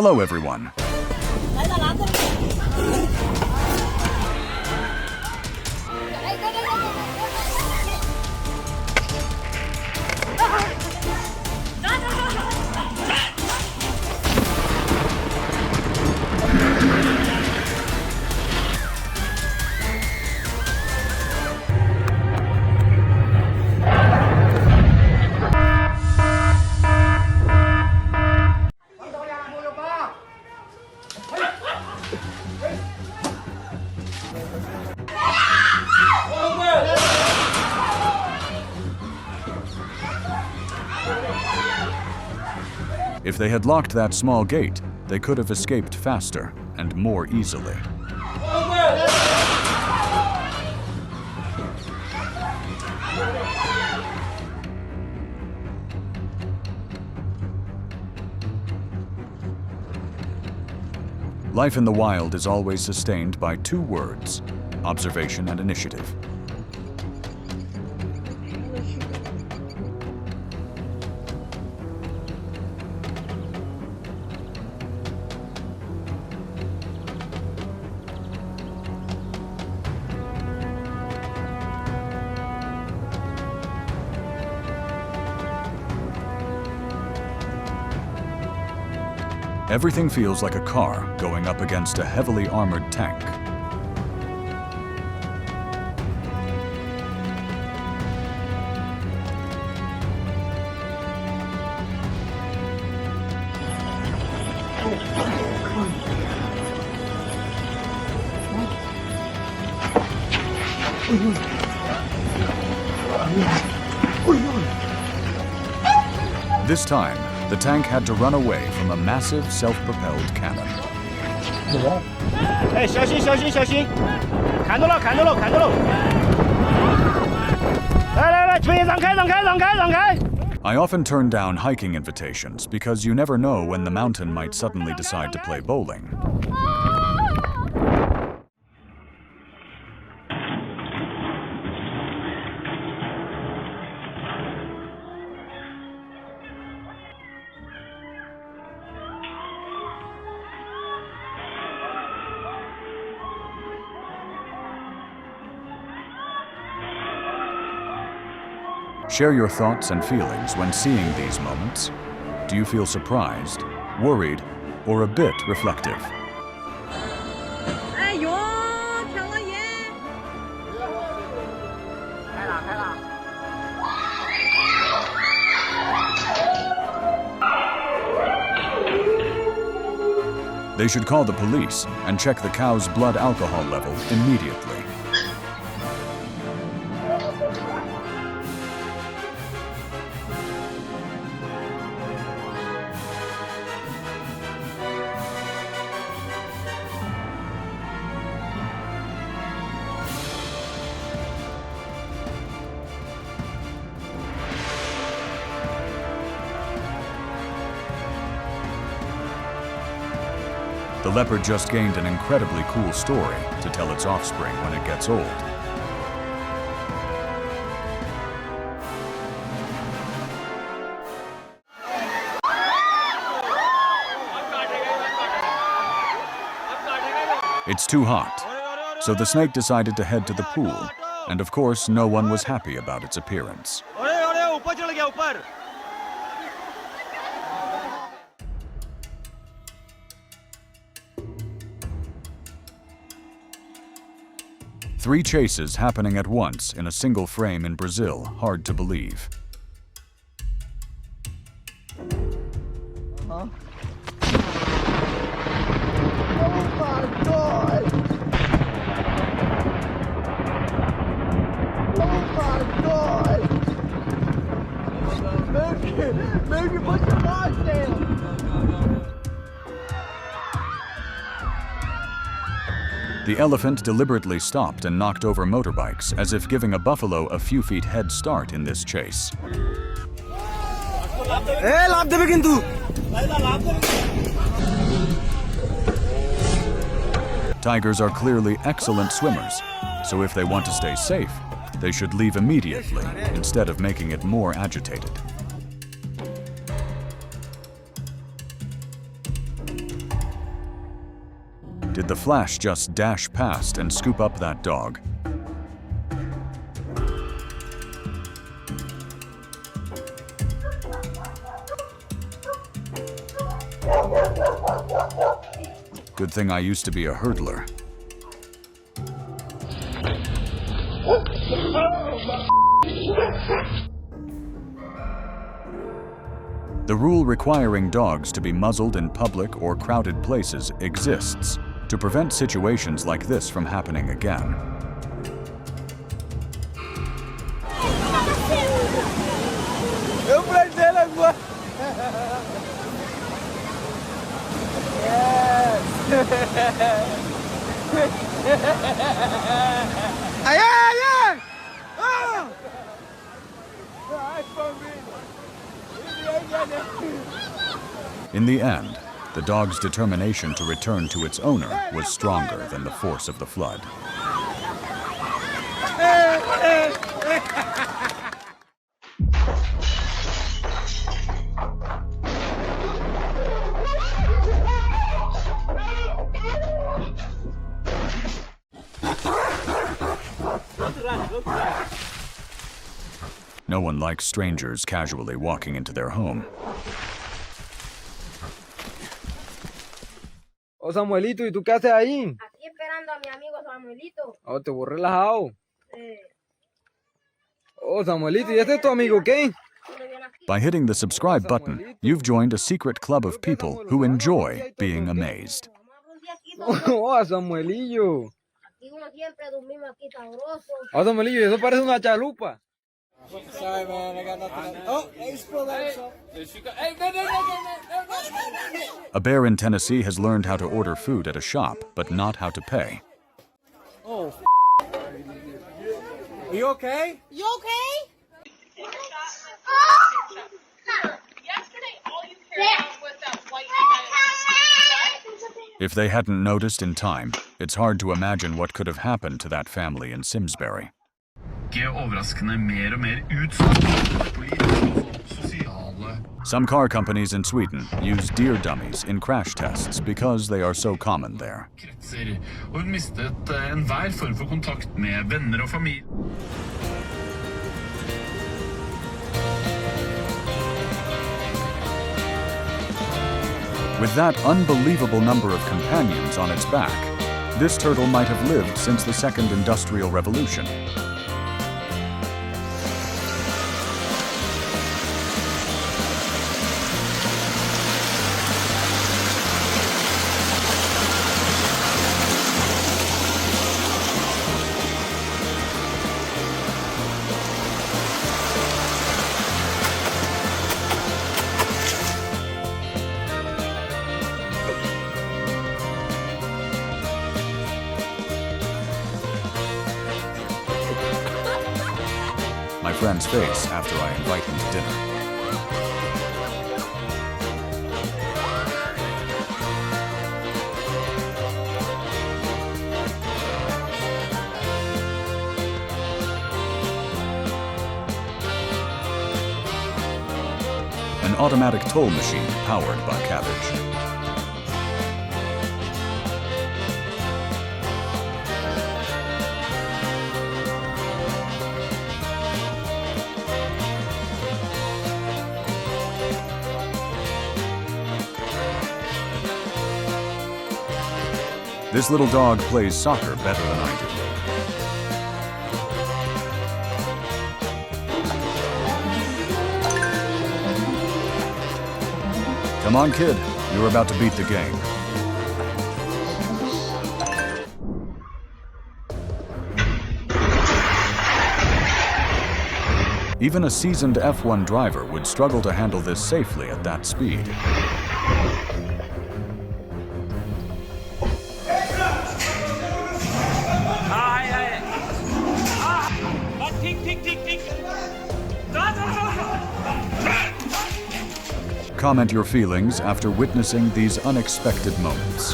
Hello, everyone. If they had locked that small gate, they could have escaped faster and more easily. Life in the wild is always sustained by two words: observation and initiative. Everything feels like a car going up against a heavily armored tank. This time, the tank had to run away from a massive self-propelled cannon. Hey, 小心小心小心，砍到了砍到了砍到了！来来来，别让开让开让开让开！ I often turn down hiking invitations because you never know when the mountain might suddenly decide to play bowling. Share your thoughts and feelings when seeing these moments. Do you feel surprised, worried, or a bit reflective? They should call the police and check the cow's blood alcohol level immediately. The leopard just gained an incredibly cool story to tell its offspring when it gets old. It's too hot, so the snake decided to head to the pool, and of course no one was happy about its appearance. Three chases happening at once in a single frame in Brazil, hard to believe. Oh my God! Oh my God! Maybe put your paws down! The elephant deliberately stopped and knocked over motorbikes, as if giving a buffalo a few feet head start in this chase. Tigers are clearly excellent swimmers, so if they want to stay safe, they should leave immediately instead of making it more agitated. Did the flash just dash past and scoop up that dog? Good thing I used to be a hurdler. The rule requiring dogs to be muzzled in public or crowded places exists to prevent situations like this from happening again. Eu prendei ele agora. Ai, ai, ai! Ai, família! In the end, the dog's determination to return to its owner was stronger than the force of the flood. No one likes strangers casually walking into their home. Oh, Samuelito, ¿y tú qué haces ahí? Aquí esperando a mi amigo Samuelito. Oh, te voy relajado. Eh, Oh, Samuelito, ¿y este es tu amigo qué? By hitting the subscribe button, you've joined a secret club of people who enjoy being amazed. Oh, Samuelillo. Aquí uno siempre dormimos aquí sabroso. Oh, Samuelillo, eso parece una chalupa. Sorry, man, I got nothing. Oh, hey, spill that. A bear in Tennessee has learned how to order food at a shop, but not how to pay. Oh, are you okay? You okay? Yesterday, all you cared about was that white what? If they hadn't noticed in time, it's hard to imagine what could have happened to that family in Simsbury. Overraskende mer og mer utsatt på sosiale. Some car companies in Sweden use deer dummies in crash tests because they are so common there. Kretser, og hun mistet enhver form for kontakt med venner og familie. With that unbelievable number of companions on its back, this turtle might have lived since the Second Industrial Revolution. My friend's face after I invite him to dinner. An automatic toll machine powered by cabbage. This little dog plays soccer better than I do. Come on, kid. You're about to beat the game. Even a seasoned F1 driver would struggle to handle this safely at that speed. Comment your feelings after witnessing these unexpected moments.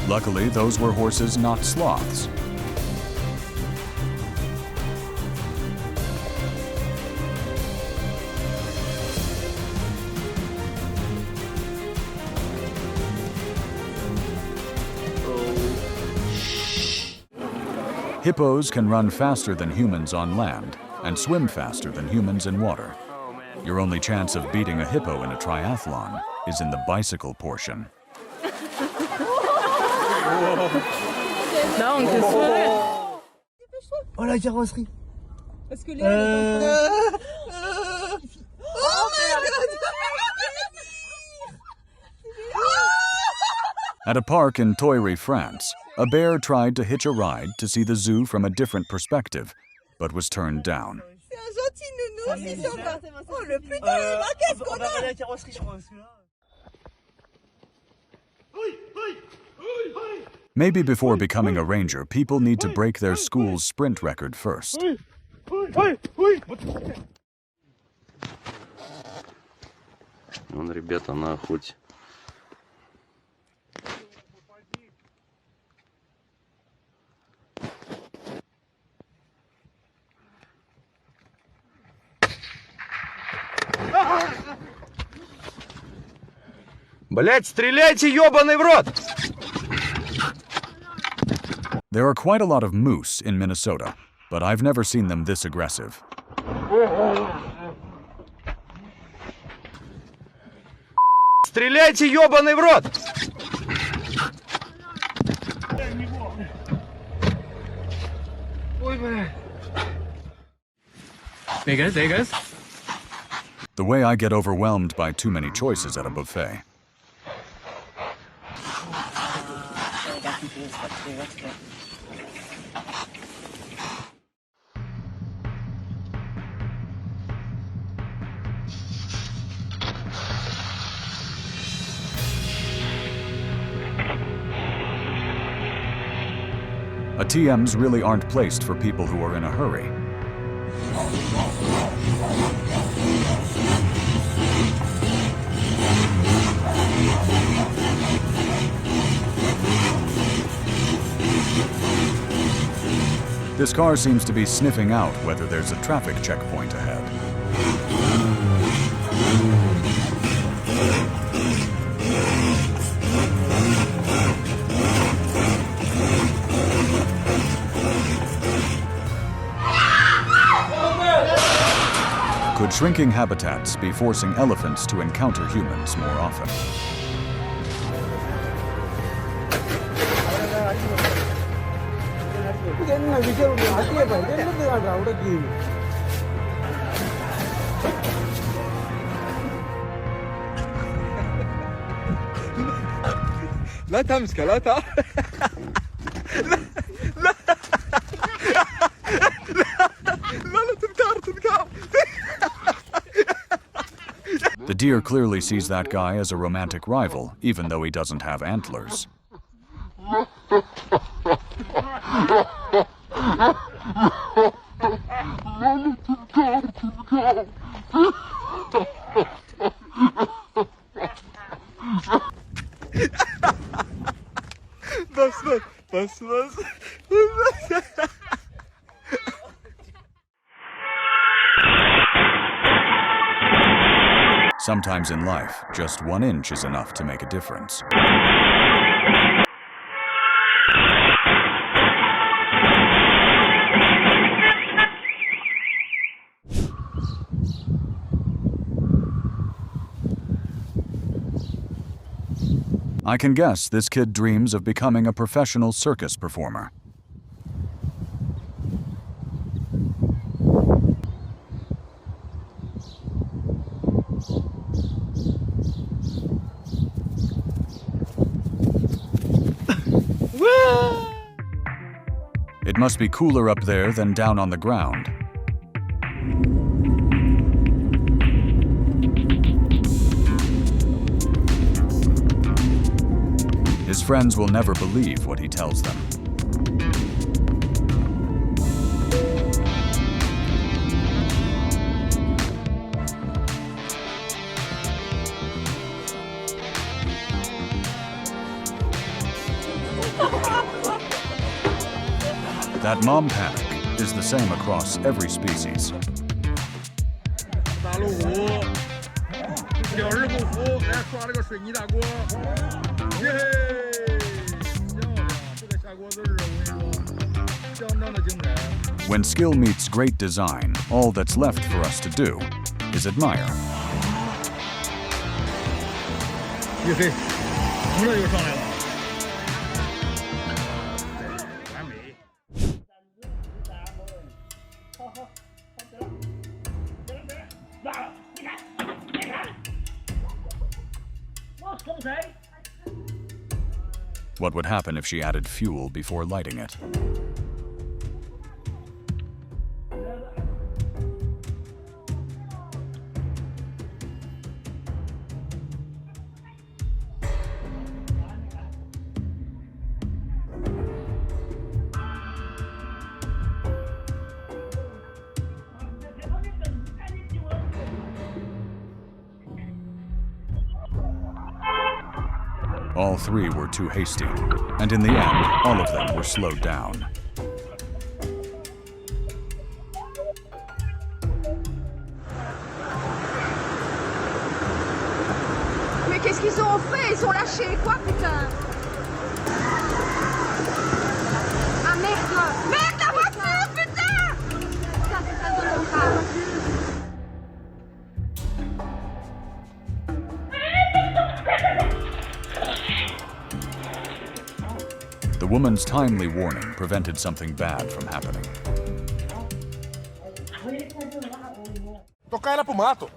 Luckily, those were horses, not sloths. Hippos can run faster than humans on land and swim faster than humans in water. Your only chance of beating a hippo in a triathlon is in the bicycle portion. Non, qu'est-ce que Oh la carrosserie. Parce que Léa, At a park in Thoiry, France, a bear tried to hitch a ride to see the zoo from a different perspective, but was turned down. c'est un gentil nounou, c'est sympa. Oh le putain, il m'a qu'est-ce qu'on On va a. aller à la carrosserie, je crois. Maybe before becoming a ranger, people need to break their school's sprint record first. Вон ребята на охоте. Блять, стреляйте, ёбаный в рот! There are quite a lot of moose in Minnesota, but I've never seen them this aggressive. Стреляйте, ёбаный в рот! There he goes, there he goes. The way I get overwhelmed by too many choices at a buffet. ATMs really aren't placed for people who are in a hurry. This car seems to be sniffing out whether there's a traffic checkpoint ahead. Could shrinking habitats be forcing elephants to encounter humans more often? لا تمسكه لا لا تذكر The deer clearly sees that guy as a romantic rival, even though he doesn't have antlers. بس Sometimes in life, just 1 inch is enough to make a difference. I can guess this kid dreams of becoming a professional circus performer. It must be cooler up there than down on the ground. His friends will never believe what he tells them. That mom panic is the same across every species. 大路虎，小日不服，来刷了个水泥大锅，耶嘿，漂亮！这个下锅子儿，我跟你说，相当的精彩。 When skill meets great design, all that's left for us to do is admire. 耶嘿，红的又上来了。 What would happen if she added fuel before lighting it? All three were too hasty, and in the end, all of them were slowed down. Mais qu'est-ce qu'ils ont fait? Ils ont lâché quoi, putain? Ah merde! Merde, la voiture, putain! Putain, c'est ça le contrat. The woman's timely warning prevented something bad from happening. Tocar ela pro mato.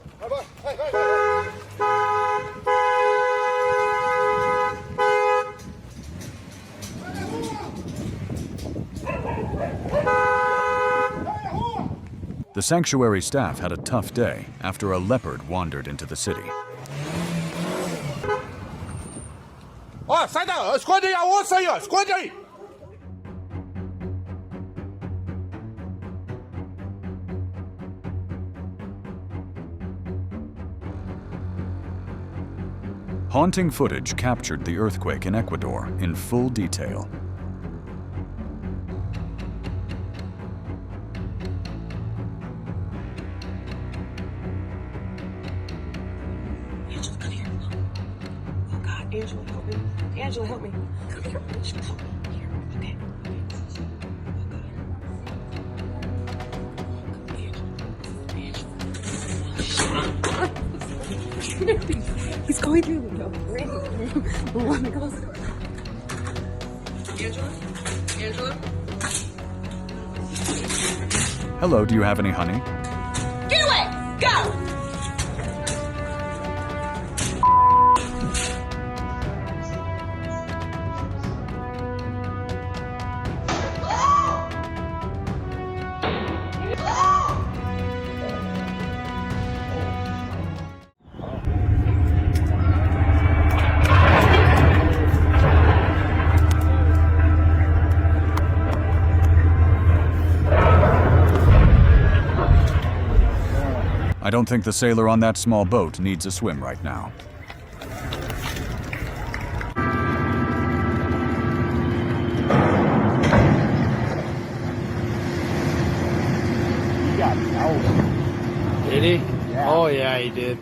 The sanctuary staff had a tough day after a leopard wandered into the city. Ó, sai da... Esconde aí a onça aí, ó. Esconde aí. Haunting footage captured the earthquake in Ecuador in full detail. Angela, come here. Oh God, Angela, help me. Angela, help me. Come here. Angela, help me. Here, okay. He's going through the window. Oh, let me close the door. Angela? Angela? Hello, do you have any honey? Get away! Go! I don't think the sailor on that small boat needs a swim right now. Did he? Yeah. Oh yeah, he did.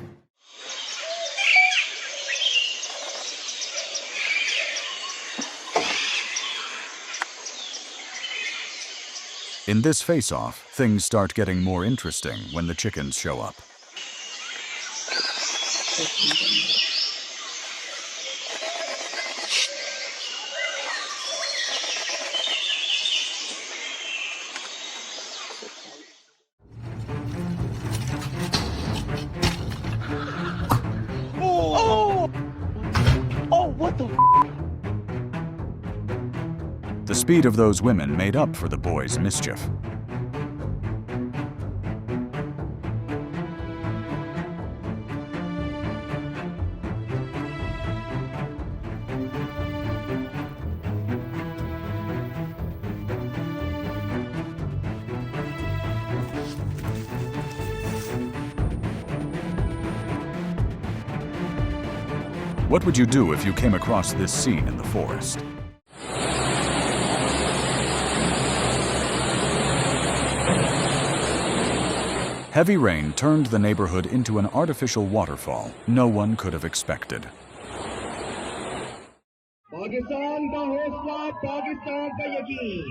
In this face-off, things start getting more interesting when the chickens show up. The speed of those women made up for the boys' mischief. What would you do if you came across this scene in the forest? Heavy rain turned the neighborhood into an artificial waterfall no one could have expected. Pakistan का हौसला, पाकिस्तान का यकीन,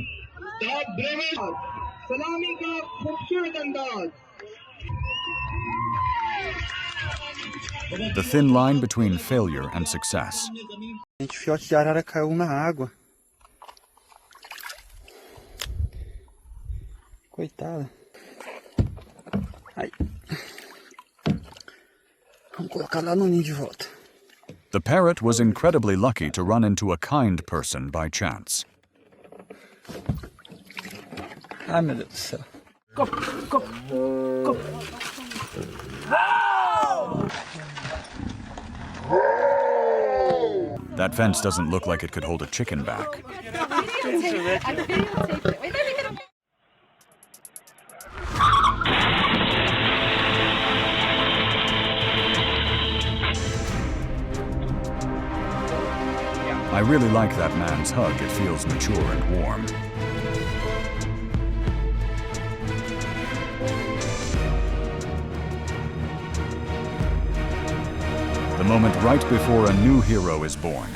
सलामी का खूबसूरत अंदाज. The thin line between failure and success. Gente, filhote de arara caiu na água. Coitada. Aí. Vamos colocar lá no ninho de volta. The parrot was incredibly lucky to run into a kind person by chance. Ai, meu Deus do céu. That fence doesn't look like it could hold a chicken back. I really like that man's hug. It feels mature and warm. The moment right before a new hero is born.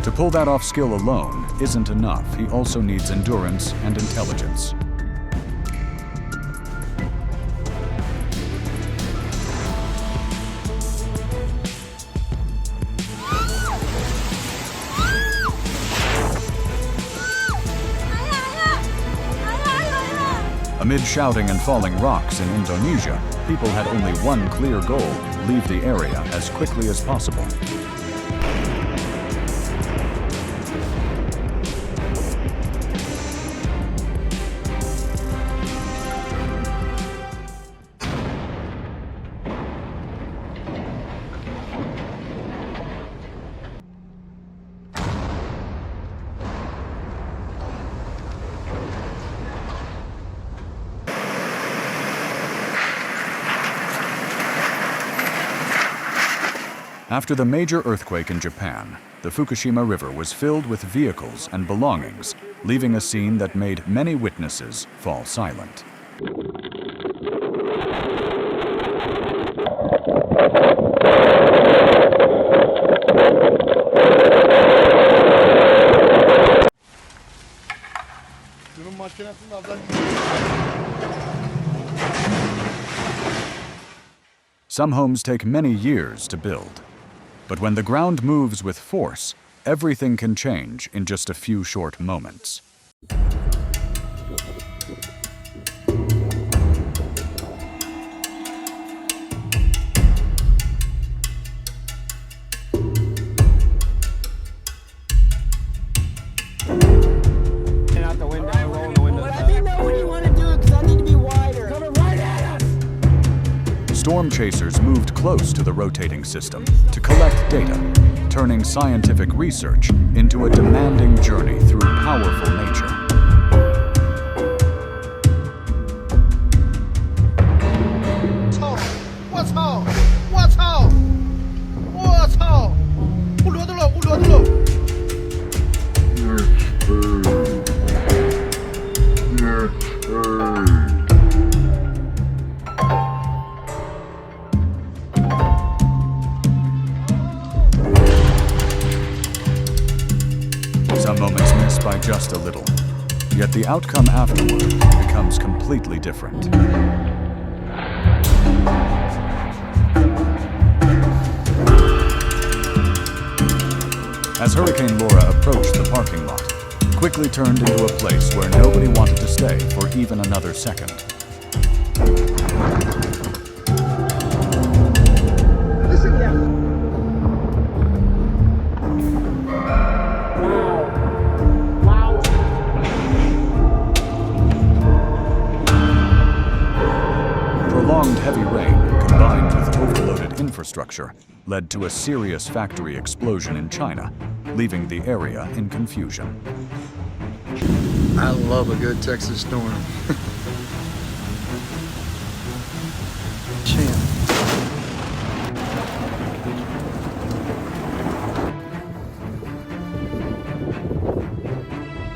To pull that off skill alone isn't enough. He also needs endurance and intelligence. Amid shouting and falling rocks in Indonesia, people had only one clear goal: leave the area as quickly as possible. After the major earthquake in Japan, the Fukushima River was filled with vehicles and belongings, leaving a scene that made many witnesses fall silent. Some homes take many years to build. But when the ground moves with force, everything can change in just a few short moments. Storm chasers moved close to the rotating system to collect data, turning scientific research into a demanding journey through powerful nature. Some moments miss by just a little, yet the outcome afterward becomes completely different. As Hurricane Laura approached the parking lot, quickly turned into a place where nobody wanted to stay for even another second. Prolonged heavy rain, combined with overloaded infrastructure, led to a serious factory explosion in China, leaving the area in confusion. I love a good Texas storm. Champ.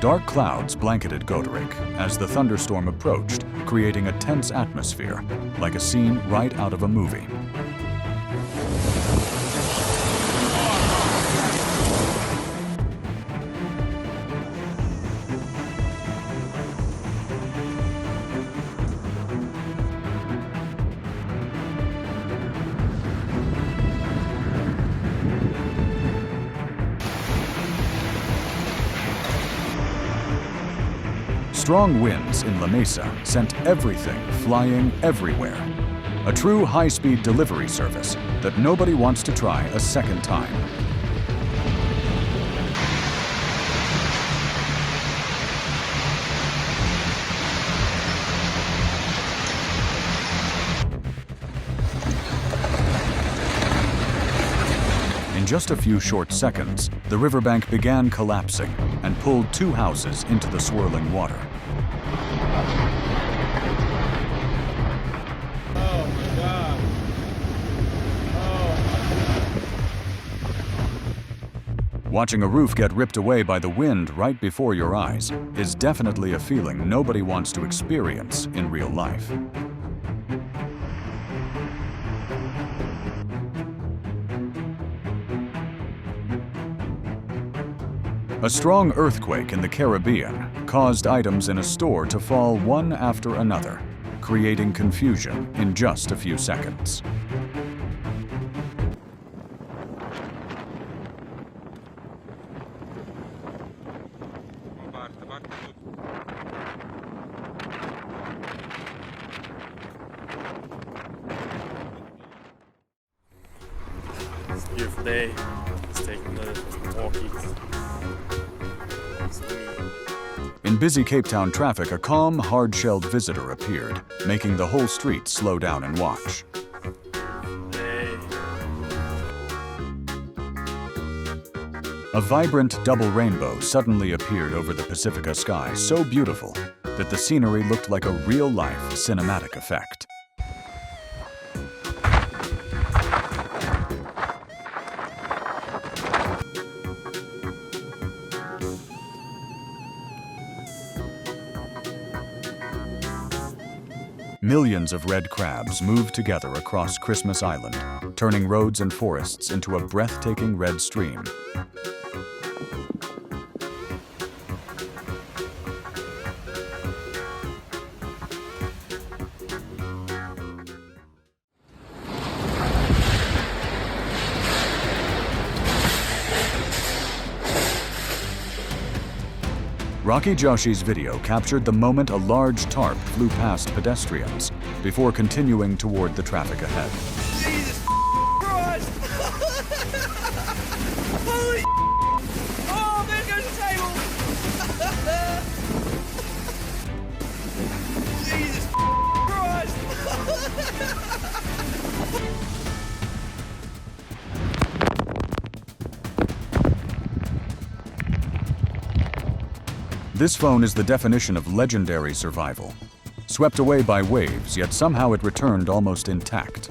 Dark clouds blanketed Goderich as the thunderstorm approached, creating a tense atmosphere, like a scene right out of a movie. Strong winds in La Mesa sent everything flying everywhere. A true high-speed delivery service that nobody wants to try a second time. In just a few short seconds, the riverbank began collapsing and pulled 2 houses into the swirling water. Watching a roof get ripped away by the wind right before your eyes is definitely a feeling nobody wants to experience in real life. A strong earthquake in the Caribbean caused items in a store to fall one after another, creating confusion in just a few seconds. It's a beautiful day. Just taking the walkies. In busy Cape Town traffic, a calm, hard-shelled visitor appeared, making the whole street slow down and watch. A vibrant double rainbow suddenly appeared over the Pacifica sky, so beautiful that the scenery looked like a real-life cinematic effect. Millions of red crabs moved together across Christmas Island, turning roads and forests into a breathtaking red stream. Rocky Joshi's video captured the moment a large tarp flew past pedestrians before continuing toward the traffic ahead. Jesus Christ! Holy oh, there goes the table! Jesus Christ! This phone is the definition of legendary survival. Swept away by waves, yet somehow it returned almost intact.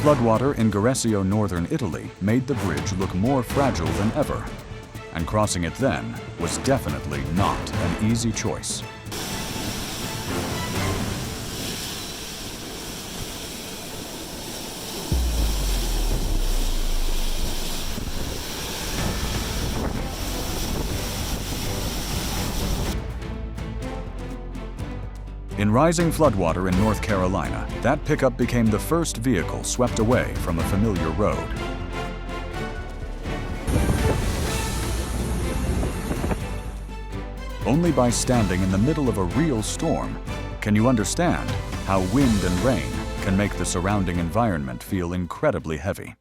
Floodwater in Gorizia, northern Italy, made the bridge look more fragile than ever, and crossing it then was definitely not an easy choice. In rising floodwater in North Carolina, that pickup became the first vehicle swept away from a familiar road. Only by standing in the middle of a real storm can you understand how wind and rain can make the surrounding environment feel incredibly heavy.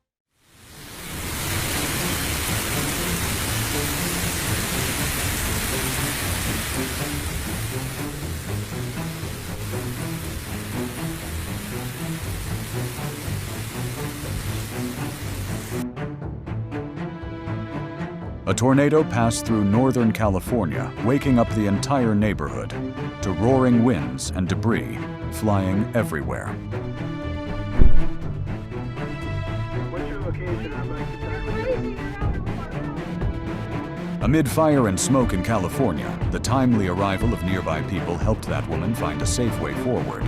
A tornado passed through Northern California, waking up the entire neighborhood to roaring winds and debris flying everywhere. What's your location? I'd like to Amid fire and smoke in California, the timely arrival of nearby people helped that woman find a safe way forward.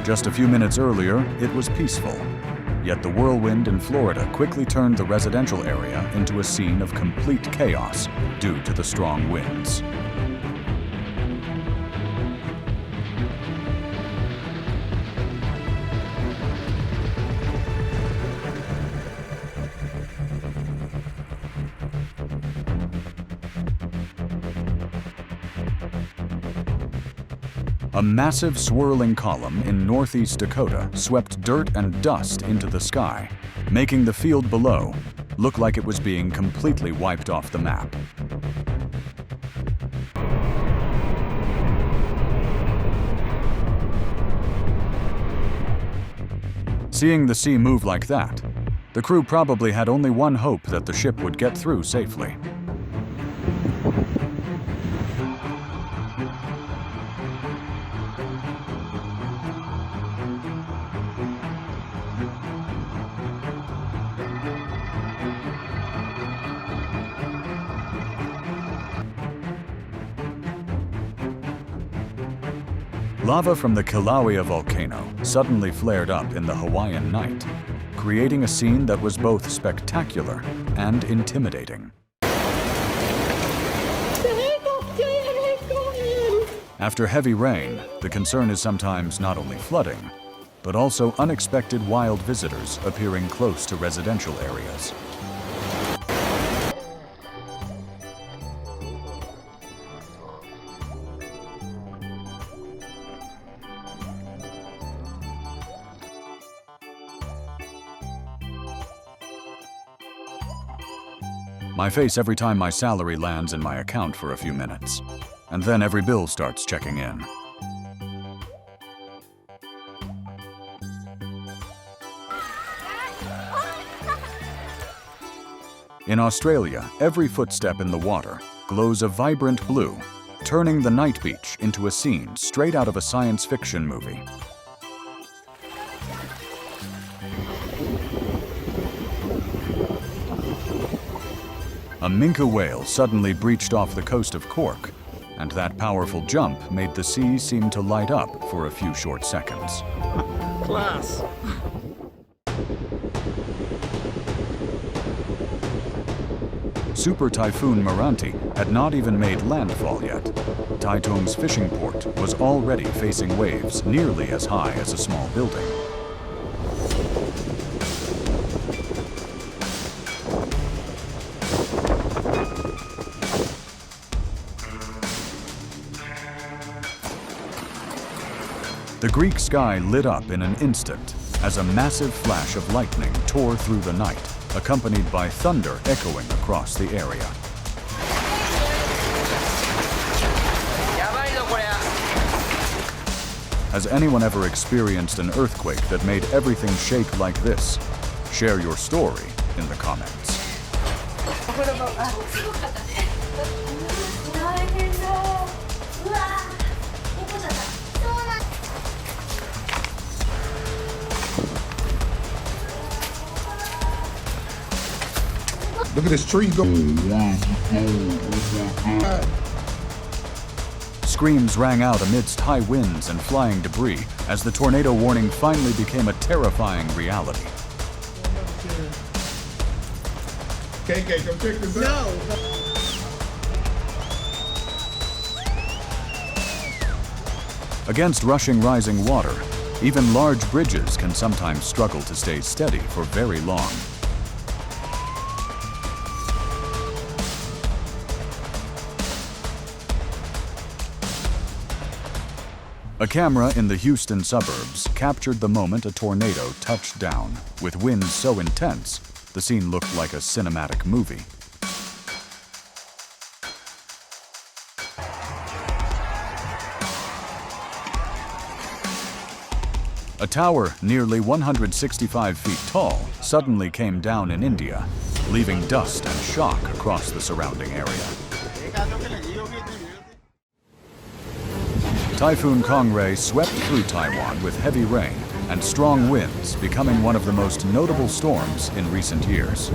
Just a few minutes earlier, it was peaceful. Yet the whirlwind in Florida quickly turned the residential area into a scene of complete chaos due to the strong winds. A massive swirling column in northeast Dakota swept dirt and dust into the sky, making the field below look like it was being completely wiped off the map. Seeing the sea move like that, the crew probably had only one hope that the ship would get through safely. Lava from the Kilauea volcano suddenly flared up in the Hawaiian night, creating a scene that was both spectacular and intimidating. After heavy rain, the concern is sometimes not only flooding, but also unexpected wild visitors appearing close to residential areas. My face every time my salary lands in my account for a few minutes, and then every bill starts checking in. In Australia, every footstep in the water glows a vibrant blue, turning the night beach into a scene straight out of a science fiction movie. A minke whale suddenly breached off the coast of Cork, and that powerful jump made the sea seem to light up for a few short seconds. Class. Super Typhoon Meranti had not even made landfall yet. Taitung's fishing port was already facing waves nearly as high as a small building. The Greek sky lit up in an instant as a massive flash of lightning tore through the night, accompanied by thunder echoing across the area. Has anyone ever experienced an earthquake that made everything shake like this? Share your story in the comments. Look at this tree go. Screams rang out amidst high winds and flying debris as the tornado warning finally became a terrifying reality. KK, come check this out. Against rushing rising water, even large bridges can sometimes struggle to stay steady for very long. A camera in the Houston suburbs captured the moment a tornado touched down. With winds so intense, the scene looked like a cinematic movie. A tower nearly 165 feet tall suddenly came down in India, leaving dust and shock across the surrounding area. Typhoon Kongray swept through Taiwan with heavy rain and strong winds, becoming one of the most notable storms in recent years.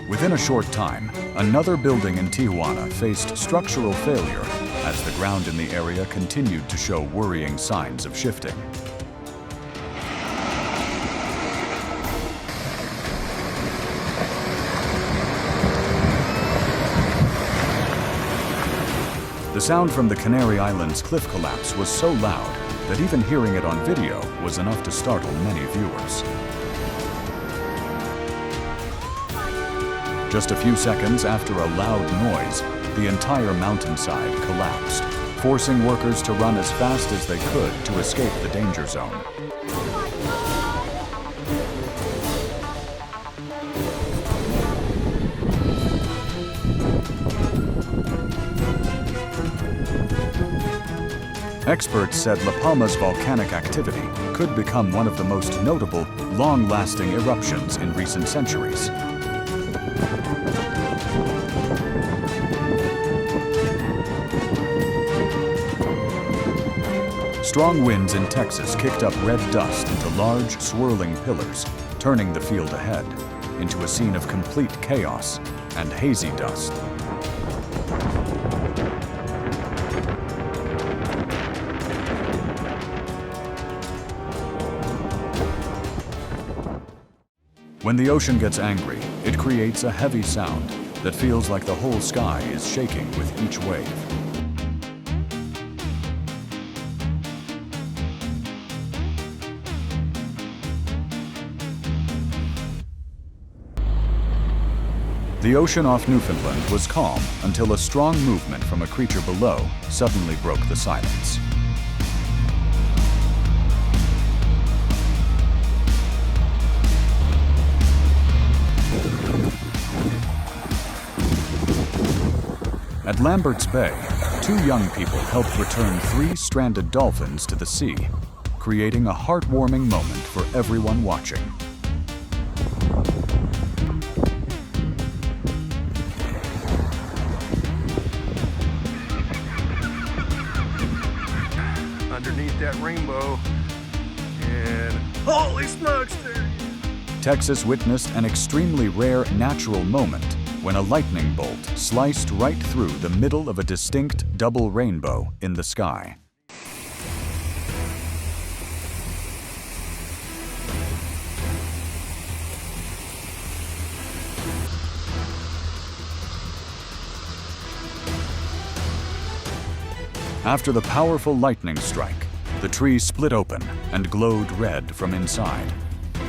Within a short time, another building in Tijuana faced structural failure as the ground in the area continued to show worrying signs of shifting. The sound from the Canary Islands cliff collapse was so loud that even hearing it on video was enough to startle many viewers. Just a few seconds after a loud noise, the entire mountainside collapsed, forcing workers to run as fast as they could to escape the danger zone. Experts said La Palma's volcanic activity could become one of the most notable, long-lasting eruptions in recent centuries. Strong winds in Texas kicked up red dust into large, swirling pillars, turning the field ahead into a scene of complete chaos and hazy dust. When the ocean gets angry, it creates a heavy sound that feels like the whole sky is shaking with each wave. The ocean off Newfoundland was calm until a strong movement from a creature below suddenly broke the silence. At Lambert's Bay, 2 young people helped return 3 stranded dolphins to the sea, creating a heartwarming moment for everyone watching. Underneath that rainbow, and holy smokes, there! Texas witnessed an extremely rare natural moment when a lightning bolt sliced right through the middle of a distinct double rainbow in the sky. After the powerful lightning strike, the tree split open and glowed red from inside,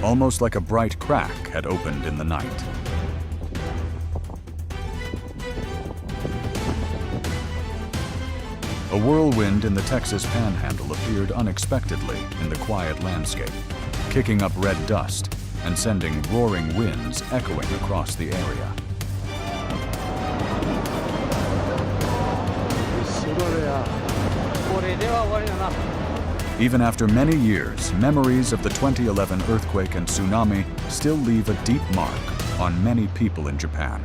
almost like a bright crack had opened in the night. A whirlwind in the Texas Panhandle appeared unexpectedly in the quiet landscape, kicking up red dust and sending roaring winds echoing across the area. Even after many years, memories of the 2011 earthquake and tsunami still leave a deep mark on many people in Japan.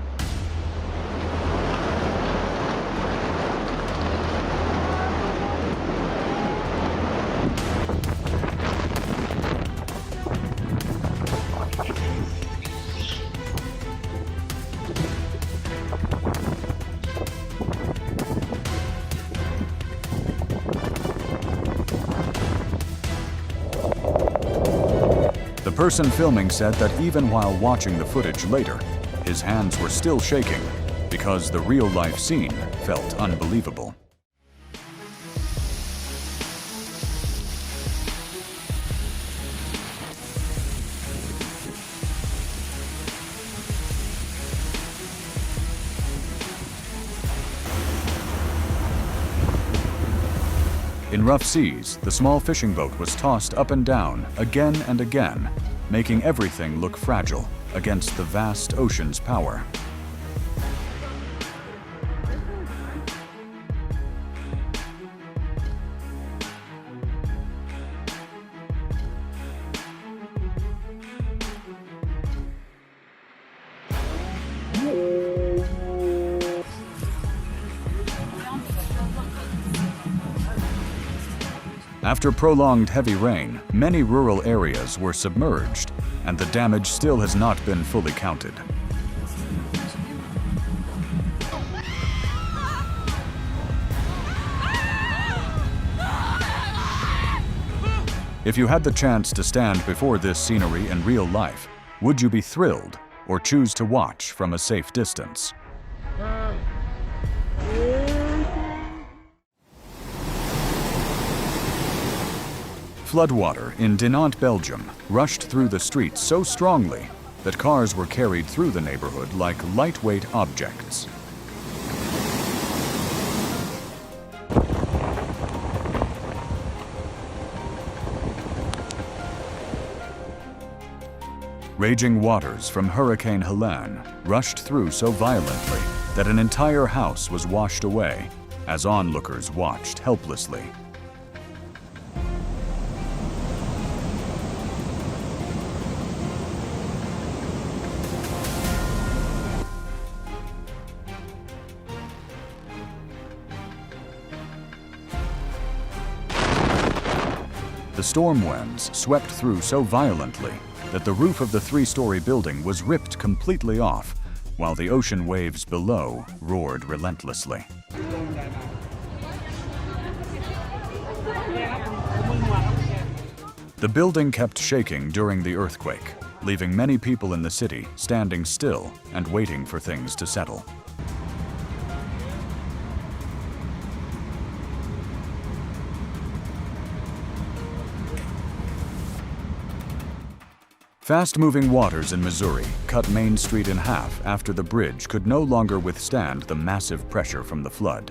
The person filming said that even while watching the footage later, his hands were still shaking because the real-life scene felt unbelievable. In rough seas, the small fishing boat was tossed up and down again and again, making everything look fragile against the vast ocean's power. After prolonged heavy rain, many rural areas were submerged, and the damage still has not been fully counted. If you had the chance to stand before this scenery in real life, would you be thrilled or choose to watch from a safe distance? Floodwater in Dinant, Belgium, rushed through the streets so strongly that cars were carried through the neighborhood like lightweight objects. Raging waters from Hurricane Helene rushed through so violently that an entire house was washed away as onlookers watched helplessly. The storm winds swept through so violently that the roof of the three-story building was ripped completely off, while the ocean waves below roared relentlessly. The building kept shaking during the earthquake, leaving many people in the city standing still and waiting for things to settle. Fast-moving waters in Missouri cut Main Street in half after the bridge could no longer withstand the massive pressure from the flood.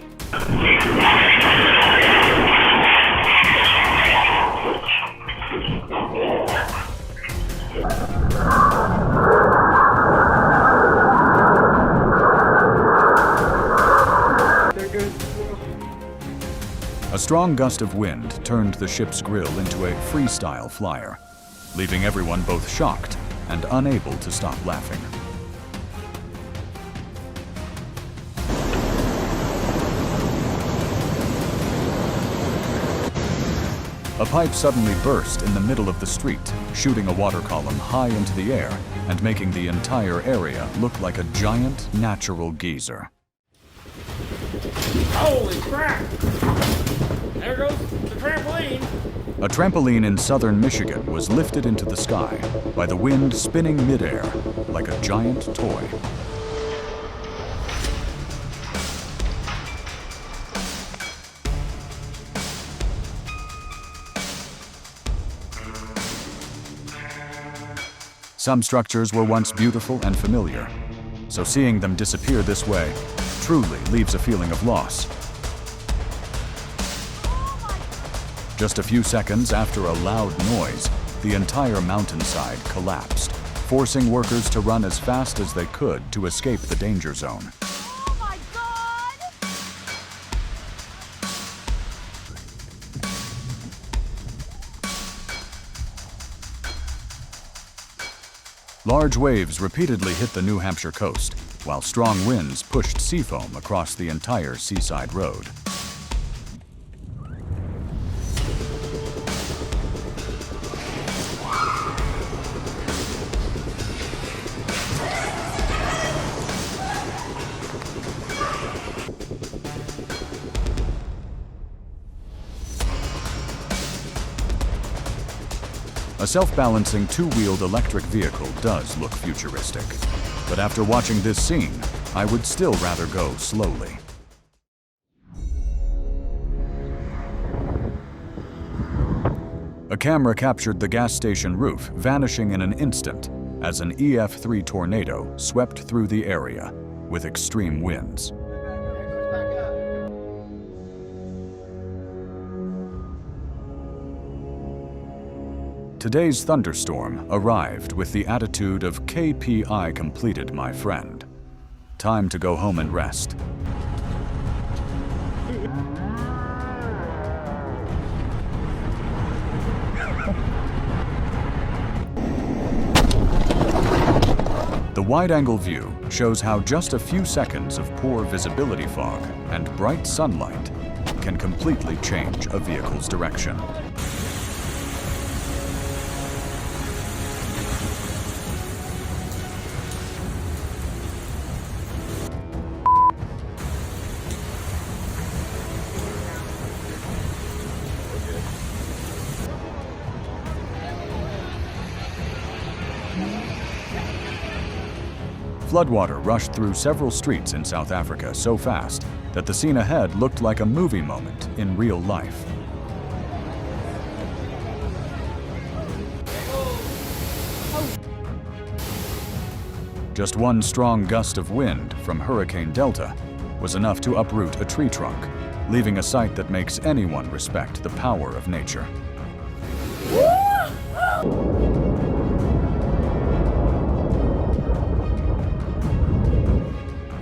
A strong gust of wind turned the ship's grill into a freestyle flyer, leaving everyone both shocked and unable to stop laughing. A pipe suddenly burst in the middle of the street, shooting a water column high into the air and making the entire area look like a giant natural geyser. Holy crap! There goes the trampoline! A trampoline in southern Michigan was lifted into the sky by the wind spinning midair like a giant toy. Some structures were once beautiful and familiar, so seeing them disappear this way truly leaves a feeling of loss. Just a few seconds after a loud noise, the entire mountainside collapsed, forcing workers to run as fast as they could to escape the danger zone. Oh my God! Large waves repeatedly hit the New Hampshire coast, while strong winds pushed seafoam across the entire seaside road. A self-balancing two-wheeled electric vehicle does look futuristic, but after watching this scene, I would still rather go slowly. A camera captured the gas station roof vanishing in an instant as an EF3 tornado swept through the area with extreme winds. Today's thunderstorm arrived with the attitude of KPI completed, my friend. Time to go home and rest. The wide-angle view shows how just a few seconds of poor visibility fog and bright sunlight can completely change a vehicle's direction. Floodwater rushed through several streets in South Africa so fast that the scene ahead looked like a movie moment in real life. Just one strong gust of wind from Hurricane Delta was enough to uproot a tree trunk, leaving a sight that makes anyone respect the power of nature.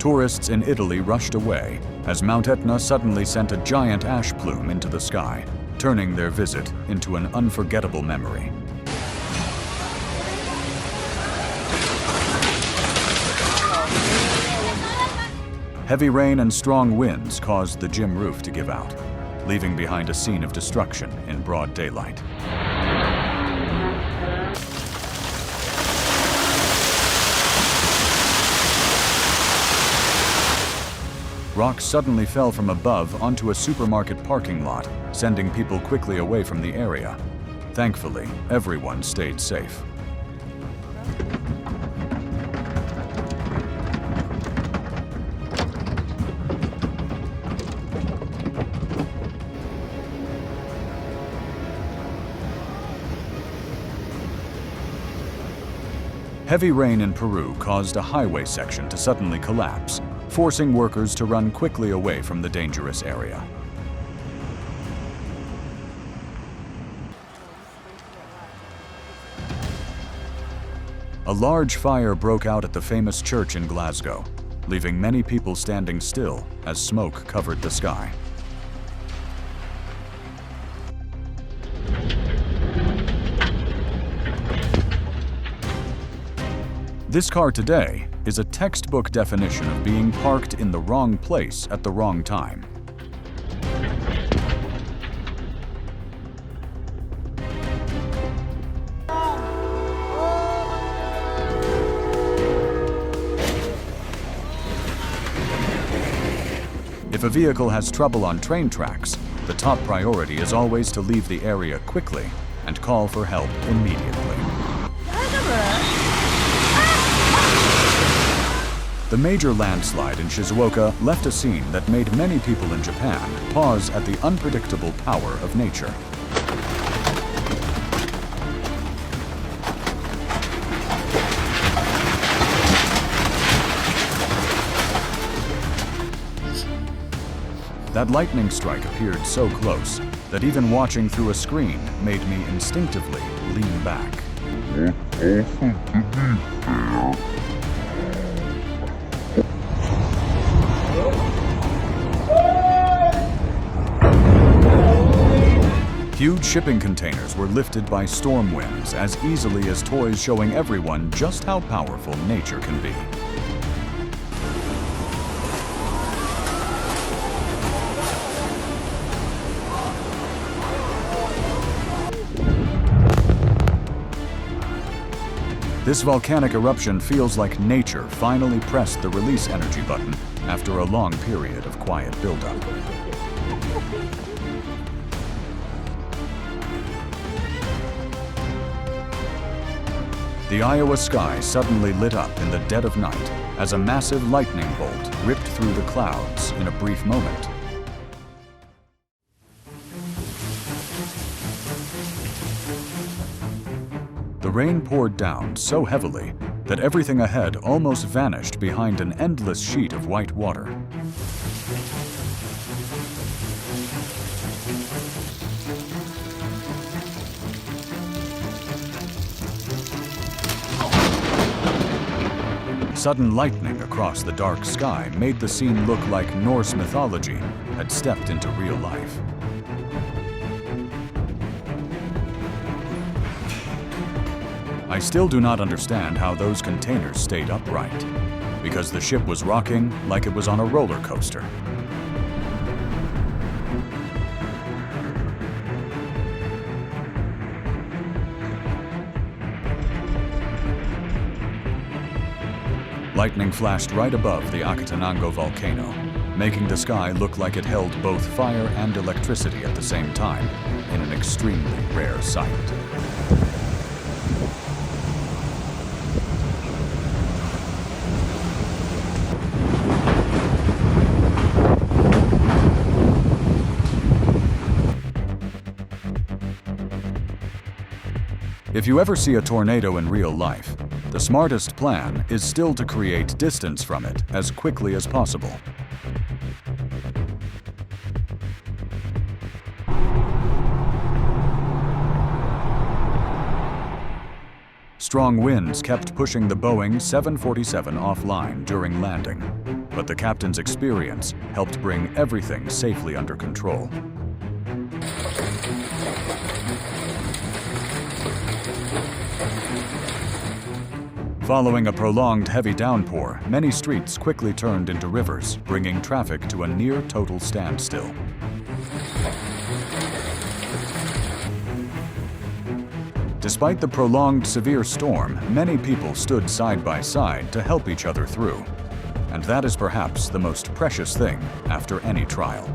Tourists in Italy rushed away as Mount Etna suddenly sent a giant ash plume into the sky, turning their visit into an unforgettable memory. Heavy rain and strong winds caused the gym roof to give out, leaving behind a scene of destruction in broad daylight. Rocks suddenly fell from above onto a supermarket parking lot, sending people quickly away from the area. Thankfully, everyone stayed safe. Heavy rain in Peru caused a highway section to suddenly collapse, forcing workers to run quickly away from the dangerous area. A large fire broke out at the famous church in Glasgow, leaving many people standing still as smoke covered the sky. This car today is a textbook definition of being parked in the wrong place at the wrong time. If a vehicle has trouble on train tracks, the top priority is always to leave the area quickly and call for help immediately. The major landslide in Shizuoka left a scene that made many people in Japan pause at the unpredictable power of nature. That lightning strike appeared so close that even watching through a screen made me instinctively lean back. Huge shipping containers were lifted by storm winds as easily as toys, showing everyone just how powerful nature can be. This volcanic eruption feels like nature finally pressed the release energy button after a long period of quiet buildup. The Iowa sky suddenly lit up in the dead of night as a massive lightning bolt ripped through the clouds in a brief moment. The rain poured down so heavily that everything ahead almost vanished behind an endless sheet of white water. Sudden lightning across the dark sky made the scene look like Norse mythology had stepped into real life. I still do not understand how those containers stayed upright, because the ship was rocking like it was on a roller coaster. Lightning flashed right above the Akatanango volcano, making the sky look like it held both fire and electricity at the same time, in an extremely rare sight. If you ever see a tornado in real life, the smartest plan is still to create distance from it as quickly as possible. Strong winds kept pushing the Boeing 747 offline during landing, but the captain's experience helped bring everything safely under control. Following a prolonged heavy downpour, many streets quickly turned into rivers, bringing traffic to a near-total standstill. Despite the prolonged severe storm, many people stood side by side to help each other through. And that is perhaps the most precious thing after any trial.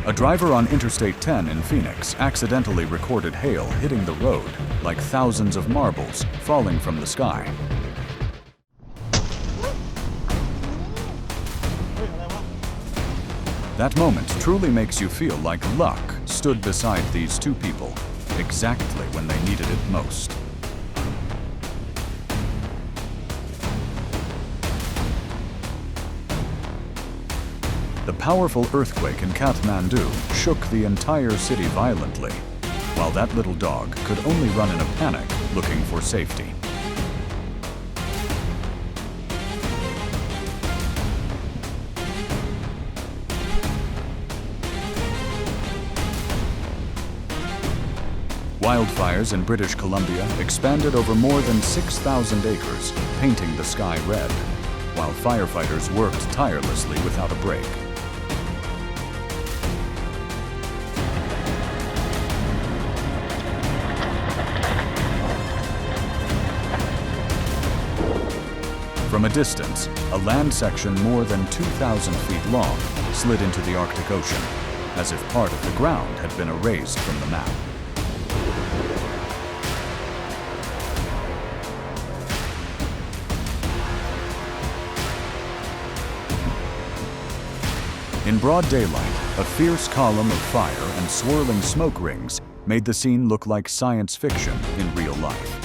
A driver on Interstate 10 in Phoenix accidentally recorded hail hitting the road like thousands of marbles falling from the sky. That moment truly makes you feel like luck stood beside these two people exactly when they needed it most. The powerful earthquake in Kathmandu shook the entire city violently, while that little dog could only run in a panic looking for safety. Wildfires in British Columbia expanded over more than 6,000 acres, painting the sky red, while firefighters worked tirelessly without a break. From a distance, a land section more than 2,000 feet long slid into the Arctic Ocean, as if part of the ground had been erased from the map. In broad daylight, a fierce column of fire and swirling smoke rings made the scene look like science fiction in real life.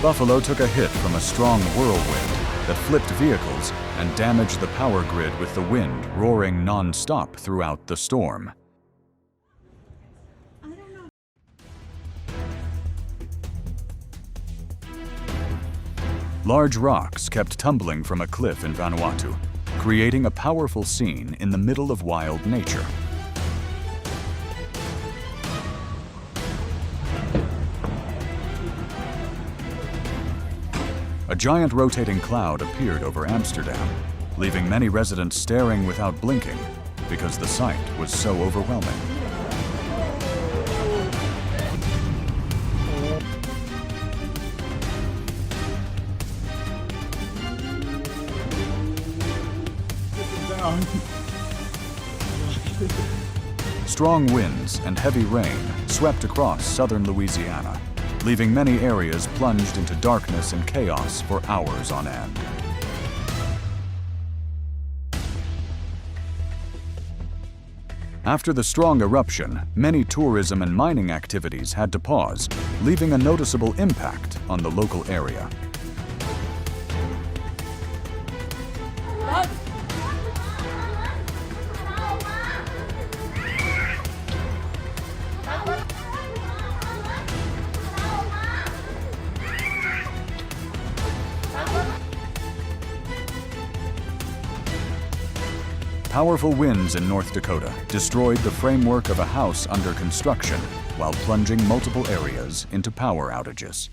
Buffalo took a hit from a strong whirlwind that flipped vehicles and damaged the power grid with the wind roaring non-stop throughout the storm. Large rocks kept tumbling from a cliff in Vanuatu, creating a powerful scene in the middle of wild nature. A giant rotating cloud appeared over Amsterdam, leaving many residents staring without blinking because the sight was so overwhelming. Strong winds and heavy rain swept across southern Louisiana, leaving many areas plunged into darkness and chaos for hours on end. After the strong eruption, many tourism and mining activities had to pause, leaving a noticeable impact on the local area. Powerful winds in North Dakota destroyed the framework of a house under construction while plunging multiple areas into power outages.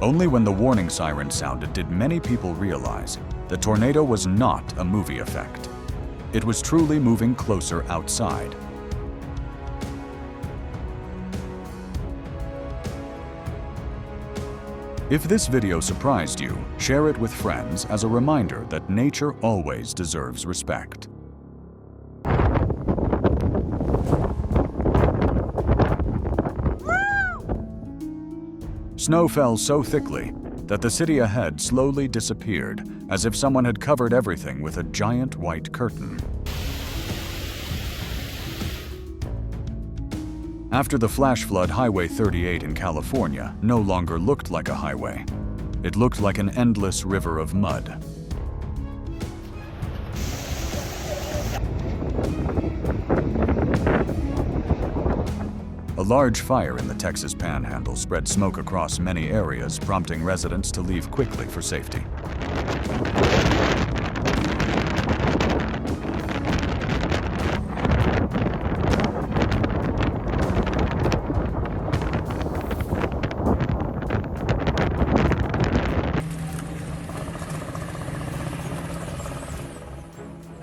Only when the warning siren sounded did many people realize the tornado was not a movie effect. It was truly moving closer outside. If this video surprised you, share it with friends as a reminder that nature always deserves respect. Snow fell so thickly that the city ahead slowly disappeared, as if someone had covered everything with a giant white curtain. After the flash flood, Highway 38 in California no longer looked like a highway. It looked like an endless river of mud. A large fire in the Texas Panhandle spread smoke across many areas, prompting residents to leave quickly for safety.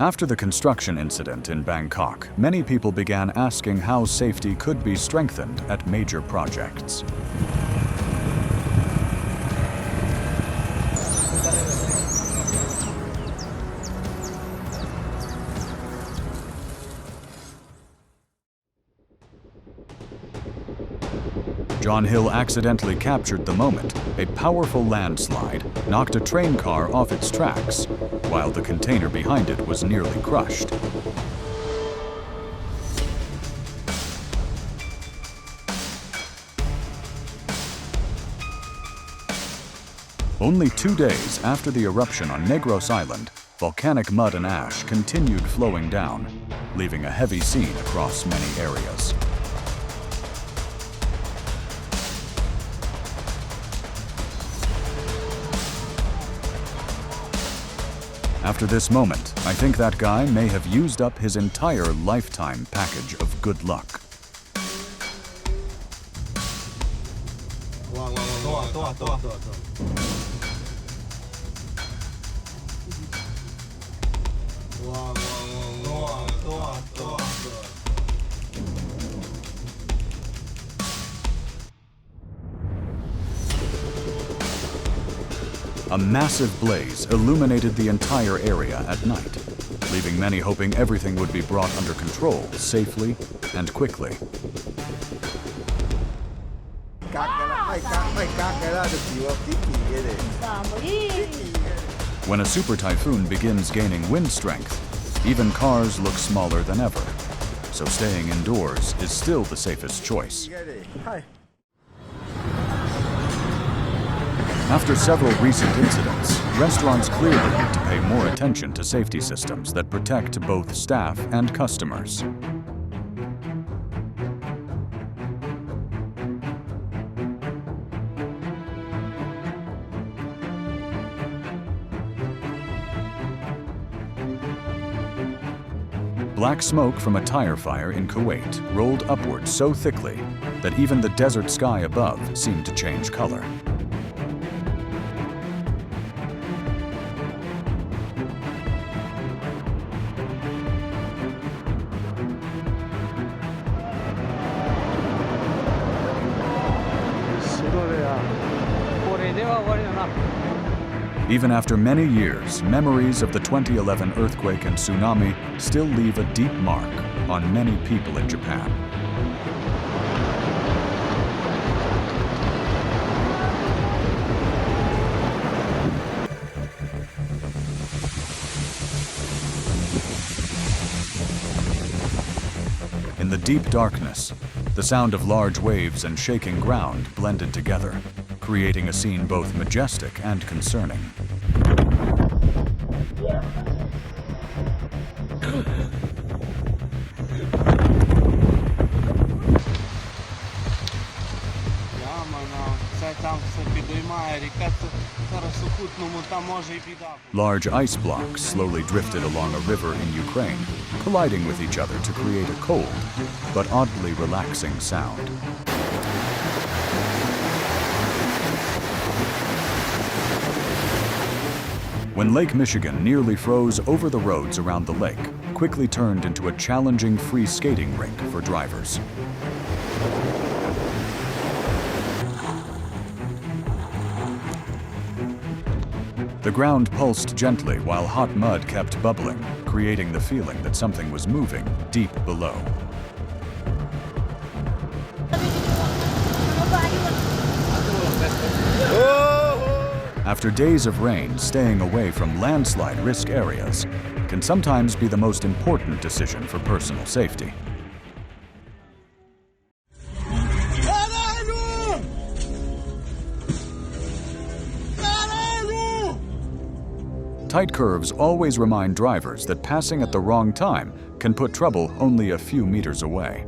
After the construction incident in Bangkok, many people began asking how safety could be strengthened at major projects. John Hill accidentally captured the moment. A powerful landslide knocked a train car off its tracks, while the container behind it was nearly crushed. Only 2 days after the eruption on Negros Island, volcanic mud and ash continued flowing down, leaving a heavy scene across many areas. After this moment, I think that guy may have used up his entire lifetime package of good luck. A massive blaze illuminated the entire area at night, leaving many hoping everything would be brought under control safely and quickly. When a super typhoon begins gaining wind strength, even cars look smaller than ever, so staying indoors is still the safest choice. After several recent incidents, restaurants clearly need to pay more attention to safety systems that protect both staff and customers. Black smoke from a tire fire in Kuwait rolled upward so thickly that even the desert sky above seemed to change color. Even after many years, memories of the 2011 earthquake and tsunami still leave a deep mark on many people in Japan. In the deep darkness, the sound of large waves and shaking ground blended together, creating a scene both majestic and concerning. Large ice blocks slowly drifted along a river in Ukraine, colliding with each other to create a cold, but oddly relaxing sound. When Lake Michigan nearly froze over the roads around the lake, quickly turned into a challenging free skating rink for drivers. The ground pulsed gently while hot mud kept bubbling, creating the feeling that something was moving deep below. After days of rain, staying away from landslide risk areas can sometimes be the most important decision for personal safety. Tight curves always remind drivers that passing at the wrong time can put trouble only a few meters away.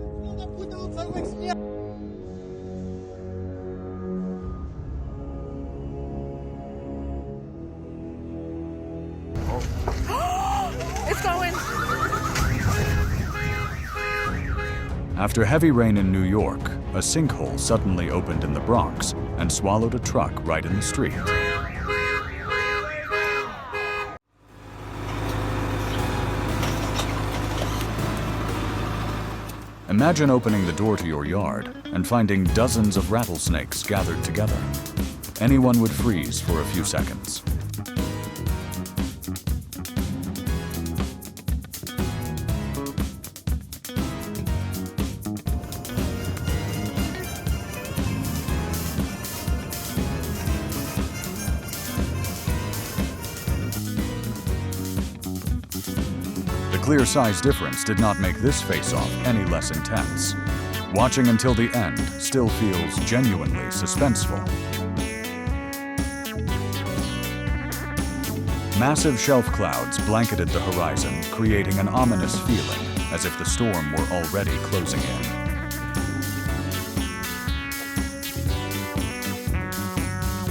It's going. After heavy rain in New York, a sinkhole suddenly opened in the Bronx and swallowed a truck right in the street. Imagine opening the door to your yard and finding dozens of rattlesnakes gathered together. Anyone would freeze for a few seconds. The clear size difference did not make this face-off any less intense. Watching until the end still feels genuinely suspenseful. Massive shelf clouds blanketed the horizon, creating an ominous feeling, as if the storm were already closing in.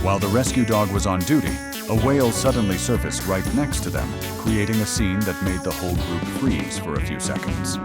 While the rescue dog was on duty, a whale suddenly surfaced right next to them, creating a scene that made the whole group freeze for a few seconds.